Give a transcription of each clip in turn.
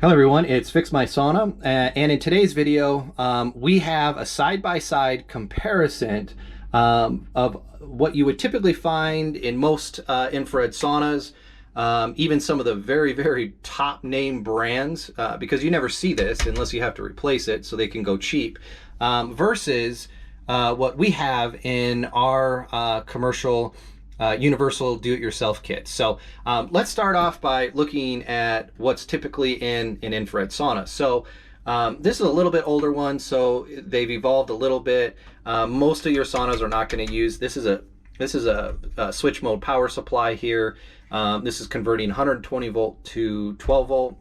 Hello everyone, it's Fix My Sauna, and in today's video we have a side-by-side comparison of what you would typically find in most infrared saunas, even some of the very top name brands, because you never see this unless you have to replace it so they can go cheap, versus what we have in our commercial universal do-it-yourself kits. So let's start off by looking at what's typically in an infrared sauna. So this is a little bit older one, so they've evolved a little bit. Most of your saunas are not going to use this. Is a switch mode power supply here. This is converting 120 volt to 12 volt.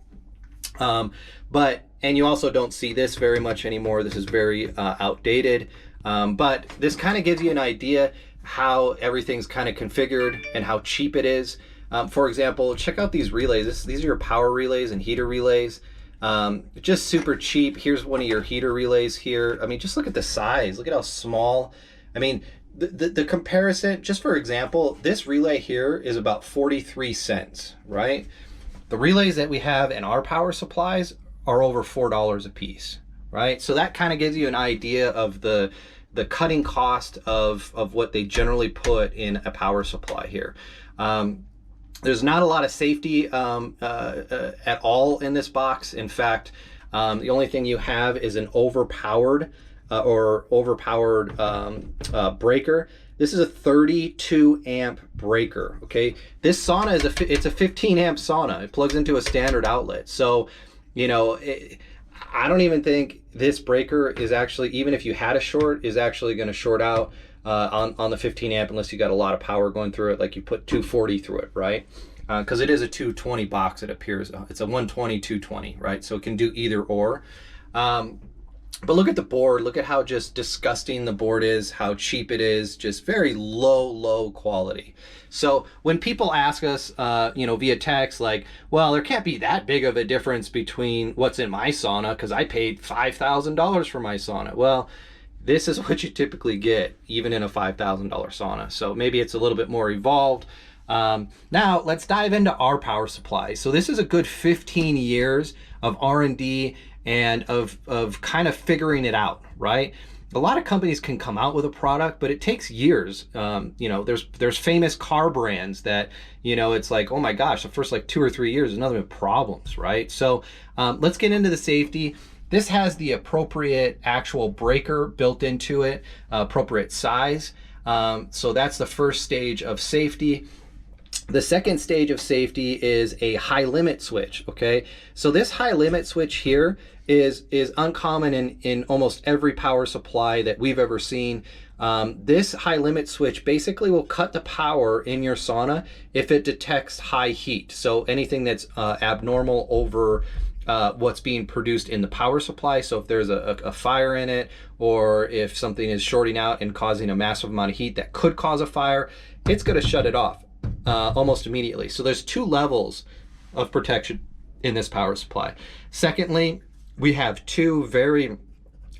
And you also don't see this very much anymore. This is very outdated. But this kind of gives you an idea how everything's kind of configured and how cheap it is. For example, check out these relays. These are your power relays and heater relays. Just super cheap. Here's one of your heater relays here. I mean, just look at the size. Look at how small. I mean, the comparison, just for example, this relay here is about 43 cents, right? The relays that we have in our power supplies are over $4 a piece, right? So that kind of gives you an idea of the cutting cost of what they generally put in a power supply here. There's not a lot of safety at all in this box. In fact, the only thing you have is an overpowered breaker. This is a 32 amp breaker. Okay, this sauna it's a 15 amp sauna. It plugs into a standard outlet. So, you know, I don't even think this breaker is actually, even if you had a short, is actually going to short out on the 15 amp unless you got a lot of power going through it, like you put 240 through it, right? Because it is a 220 box, it appears. It's a 120, 220, right? So it can do either or. But look at the board. Look at how just disgusting the board is, how cheap it is, just very low quality. So when people ask us, you know, via text, like, well, there can't be that big of a difference between what's in my sauna because I paid $5,000 for my sauna. Well, this is what you typically get, even in a $5,000 sauna. So maybe it's a little bit more evolved. Now let's dive into our power supply. So this is a good 15 years of R&D and of kind of figuring it out, right? A lot of companies can come out with a product, but it takes years. You know, there's famous car brands that, you know, it's like, oh my gosh, the first like 2 or 3 years, there's nothing but problems, right? So let's get into the safety. This has the appropriate actual breaker built into it, appropriate size. So that's the first stage of safety. The second stage of safety is a high limit switch, okay? So this high limit switch here is uncommon in almost every power supply that we've ever seen. This high limit switch basically will cut the power in your sauna if it detects high heat. So anything that's abnormal over what's being produced in the power supply. So if there's a fire in it, or if something is shorting out and causing a massive amount of heat that could cause a fire, it's going to shut it off almost immediately. So there's 2 levels of protection in this power supply. Secondly, we have 2 very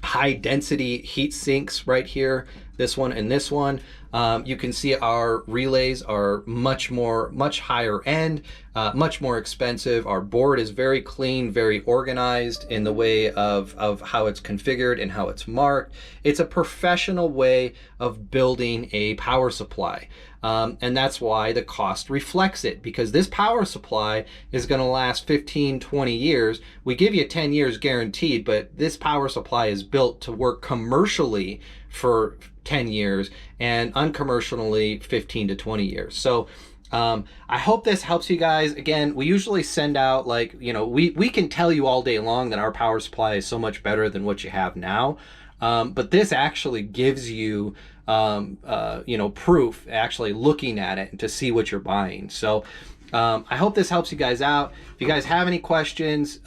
high density heat sinks right here, this one and this one. You can see our relays are much higher end, much more expensive. Our board is very clean, very organized in the way of how it's configured and how it's marked. It's a professional way of building a power supply. And that's why the cost reflects it, because this power supply is going to last 15, 20 years. We give you 10 years guaranteed, but this power supply is built to work commercially for 10 years and uncommercially 15 to 20 years. So I hope this helps you guys. Again, we usually send out, like, you know, we can tell you all day long that our power supply is so much better than what you have now. But this actually gives you, you know, proof, actually looking at it to see what you're buying. So I hope this helps you guys out. If you guys have any questions,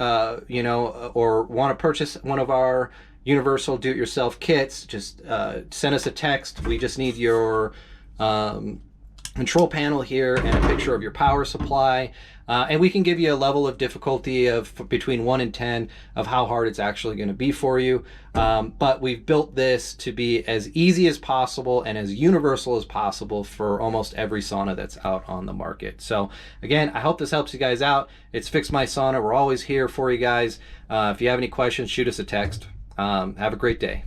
you know, or want to purchase one of our universal do-it-yourself kits, just send us a text. We just need your control panel here and a picture of your power supply. And we can give you a level of difficulty of between 1 and 10 of how hard it's actually going to be for you. But we've built this to be as easy as possible and as universal as possible for almost every sauna that's out on the market. So again, I hope this helps you guys out. It's Fix My Sauna. We're always here for you guys. If you have any questions, shoot us a text. Have a great day.